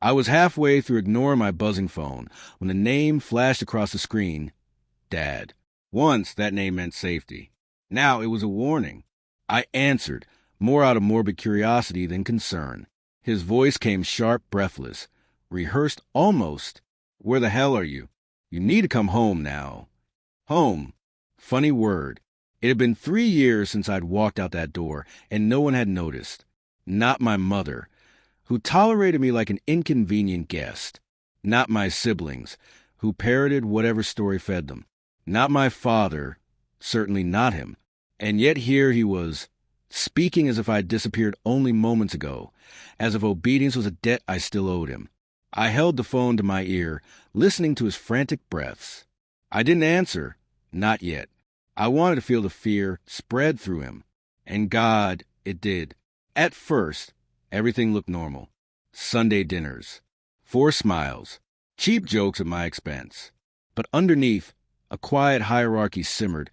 I was halfway through ignoring my buzzing phone when the name flashed across the screen. Dad. Once, that name meant safety. Now it was a warning. I answered, more out of morbid curiosity than concern. His voice came sharp, breathless, rehearsed almost. Where the hell are you? You need to come home now. Home. Funny word. It had been 3 years since I'd walked out that door, and no one had noticed. Not my mother, who tolerated me like an inconvenient guest. Not my siblings, who parroted whatever story fed them. Not my father, certainly not him. And yet here he was, speaking as if I had disappeared only moments ago, as if obedience was a debt I still owed him. I held the phone to my ear, listening to his frantic breaths. I didn't answer, not yet. I wanted to feel the fear spread through him. And God, it did. At first, everything looked normal. Sunday dinners, forced smiles, cheap jokes at my expense. But underneath, a quiet hierarchy simmered,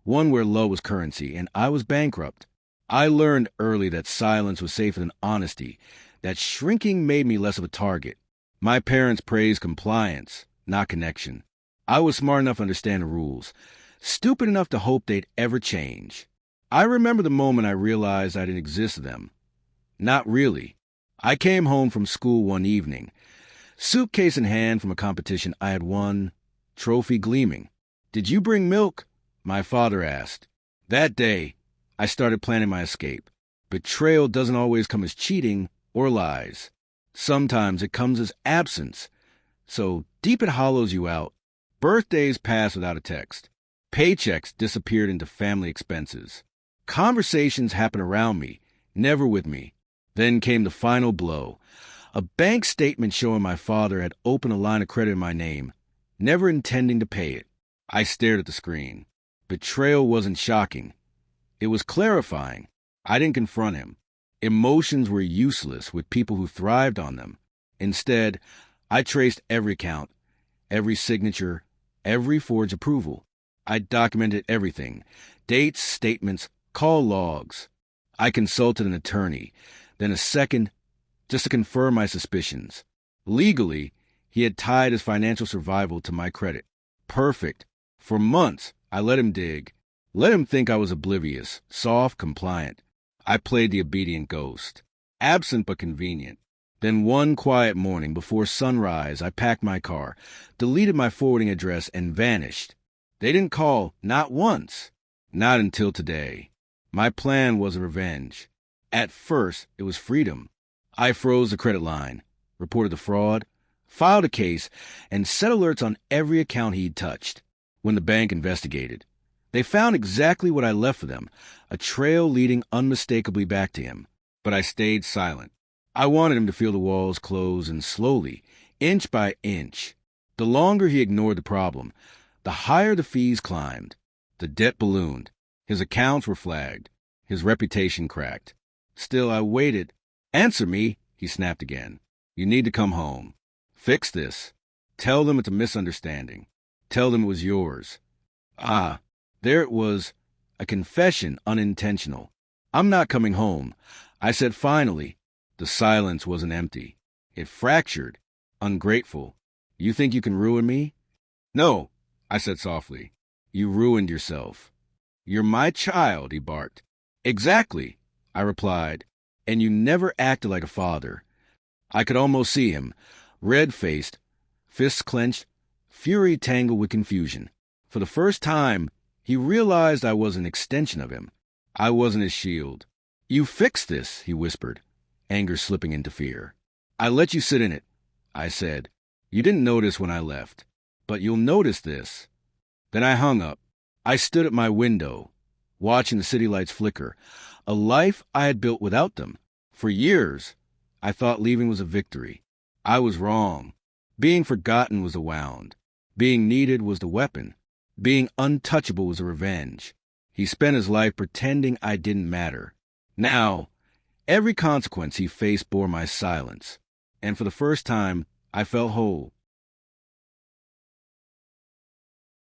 one where love was currency, and I was bankrupt. I learned early that silence was safer than honesty, that shrinking made me less of a target. My parents praised compliance, not connection. I was smart enough to understand the rules, stupid enough to hope they'd ever change. I remember the moment I realized I didn't exist to them. Not really. I came home from school one evening, suitcase in hand from a competition I had won, trophy gleaming. Did you bring milk? My father asked. That day, I started planning my escape. Betrayal doesn't always come as cheating or lies. Sometimes it comes as absence. So deep it hollows you out. Birthdays passed without a text. Paychecks disappeared into family expenses. Conversations happened around me, never with me. Then came the final blow. A bank statement showing my father had opened a line of credit in my name, never intending to pay it. I stared at the screen. Betrayal wasn't shocking. It was clarifying. I didn't confront him. Emotions were useless with people who thrived on them. Instead, I traced every account, every signature, every forged approval. I documented everything, dates, statements, call logs. I consulted an attorney, then a second, just to confirm my suspicions. Legally, he had tied his financial survival to my credit. Perfect. For months, I let him dig. Let him think I was oblivious, soft, compliant. I played the obedient ghost. Absent but convenient. Then one quiet morning before sunrise, I packed my car, deleted my forwarding address, and vanished. They didn't call, not once. Not until today. My plan was revenge. At first, it was freedom. I froze the credit line, reported the fraud, filed a case, and set alerts on every account he'd touched. When the bank investigated, they found exactly what I left for them, a trail leading unmistakably back to him. But I stayed silent. I wanted him to feel the walls close, and slowly, inch by inch. The longer he ignored the problem, the higher the fees climbed. The debt ballooned. His accounts were flagged. His reputation cracked. Still, I waited. Answer me, he snapped again. You need to come home. Fix this. Tell them it's a misunderstanding. Tell them it was yours. Ah, there it was. A confession, unintentional. I'm not coming home. I said finally. The silence wasn't empty. It fractured. Ungrateful. You think you can ruin me? No, I said softly. You ruined yourself. You're my child, he barked. Exactly, I replied. And you never acted like a father. I could almost see him, red-faced, fists clenched, fury tangled with confusion. For the first time, he realized I was an extension of him. I wasn't his shield. You fixed this, he whispered, anger slipping into fear. I let you sit in it, I said. You didn't notice when I left, but you'll notice this. Then I hung up. I stood at my window, watching the city lights flicker, a life I had built without them. For years, I thought leaving was a victory. I was wrong. Being forgotten was a wound. Being needed was the weapon. Being untouchable was a revenge. He spent his life pretending I didn't matter. Now, every consequence he faced bore my silence. And for the first time, I felt whole.